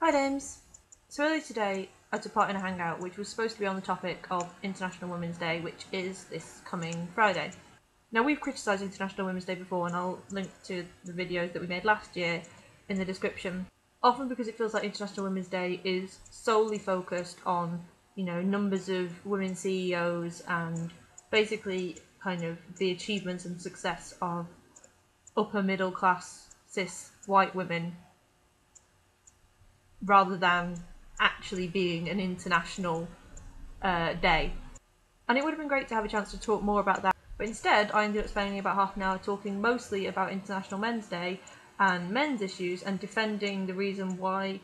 Hi Dames! So earlier today I took part in a hangout which was supposed to be on the topic of International Women's Day, which is this coming Friday. Now we've criticised International Women's Day before, and I'll link to the videos that we made last year in the description, often because it feels like International Women's Day is solely focused on, numbers of women CEOs and basically kind of the achievements and success of upper middle class cis white women, rather than actually being an international day. And it would have been great to have a chance to talk more about that, but instead I ended up spending about half an hour talking mostly about International Men's Day and men's issues, and defending the reason why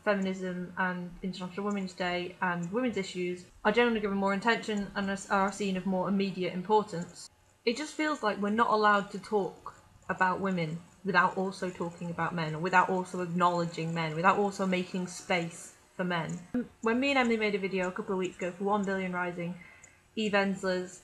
feminism and International Women's Day and women's issues are generally given more attention and are seen of more immediate importance. It just feels like we're not allowed to talk about women without also talking about men, or without also acknowledging men, without also making space for men. When me and Emily made a video a couple of weeks ago for 1 Billion Rising, Eve Ensler's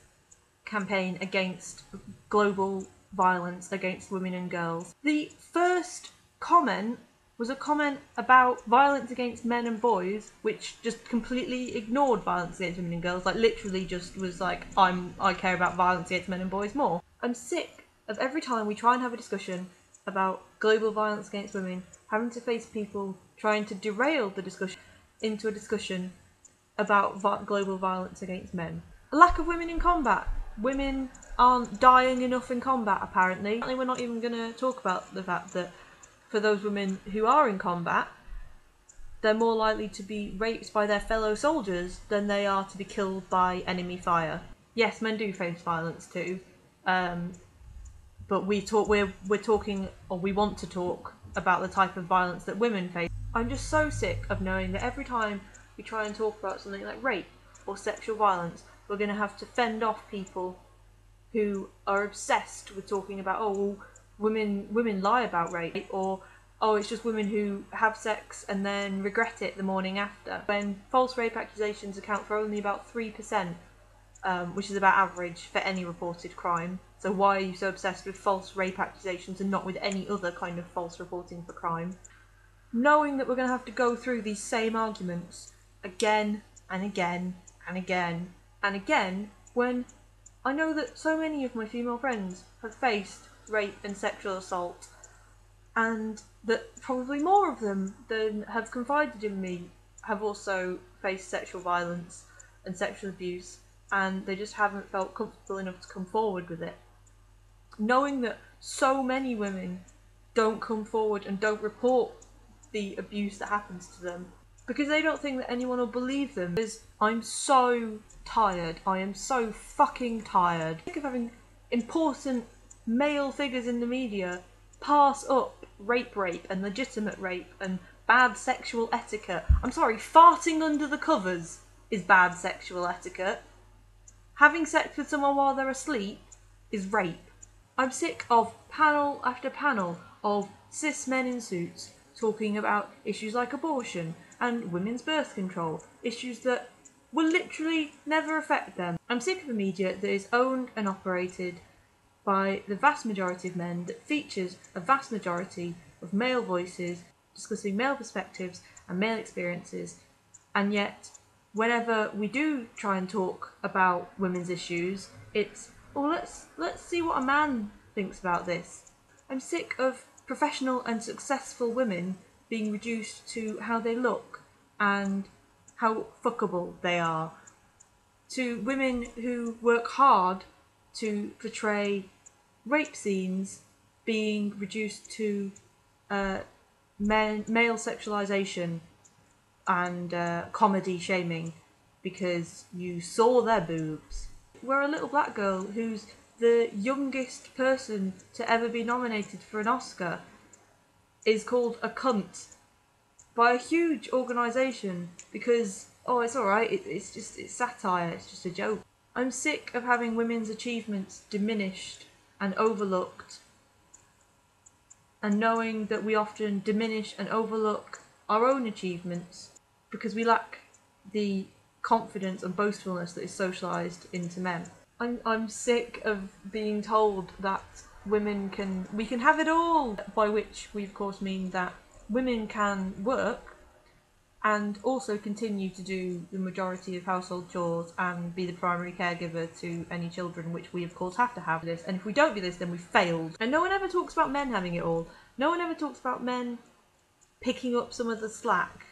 campaign against global violence against women and girls, the first comment was a comment about violence against men and boys, which just completely ignored violence against women and girls, like literally just was like, I care about violence against men and boys more. I'm sick of every time we try and have a discussion about global violence against women, having to face people trying to derail the discussion into a discussion about global violence against men. A lack of women in combat. Women aren't dying enough in combat, apparently. We're not even going to talk about the fact that for those women who are in combat, they're more likely to be raped by their fellow soldiers than they are to be killed by enemy fire. Yes, men do face violence too. But we're talking, or we want to talk, about the type of violence that women face. I'm just so sick of knowing that every time we try and talk about something like rape or sexual violence, we're going to have to fend off people who are obsessed with talking about, women lie about rape, or it's just women who have sex and then regret it the morning after, when false rape accusations account for only about 3%, which is about average for any reported crime. So why are you so obsessed with false rape accusations and not with any other kind of false reporting for crime? Knowing that we're going to have to go through these same arguments again and again and again and again, when I know that so many of my female friends have faced rape and sexual assault, and that probably more of them than have confided in me have also faced sexual violence and sexual abuse, and they just haven't felt comfortable enough to come forward with it. Knowing that so many women don't come forward and don't report the abuse that happens to them because they don't think that anyone will believe them. I'm so tired. I am so fucking tired. I'm sick of having important male figures in the media pass up rape and legitimate rape and bad sexual etiquette. I'm sorry, farting under the covers is bad sexual etiquette. Having sex with someone while they're asleep is rape. I'm sick of panel after panel of cis men in suits talking about issues like abortion and women's birth control, issues that will literally never affect them. I'm sick of a media that is owned and operated by the vast majority of men, that features a vast majority of male voices discussing male perspectives and male experiences, and yet whenever we do try and talk about women's issues, it's, let's see what a man thinks about this. I'm sick of professional and successful women being reduced to how they look and how fuckable they are, to women who work hard to portray rape scenes being reduced to male sexualization and comedy shaming because you saw their boobs. We're a little black girl who's the youngest person to ever be nominated for an Oscar is called a cunt by a huge organisation because, it's alright, it's satire, it's just a joke. I'm sick of having women's achievements diminished and overlooked, and knowing that we often diminish and overlook our own achievements because we lack the confidence and boastfulness that is socialised into men. I'm sick of being told that we can have it all, by which we of course mean that women can work and also continue to do the majority of household chores and be the primary caregiver to any children, which we of course have to have this. And if we don't do this, then we've failed. And no one ever talks about men having it all. No one ever talks about men picking up some of the slack,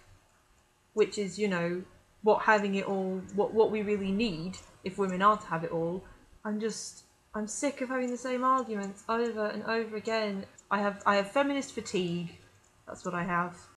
which is, you know, what having it all, what we really need if women are to have it all. I'm sick of having the same arguments over and over again. I have feminist fatigue. That's what I have.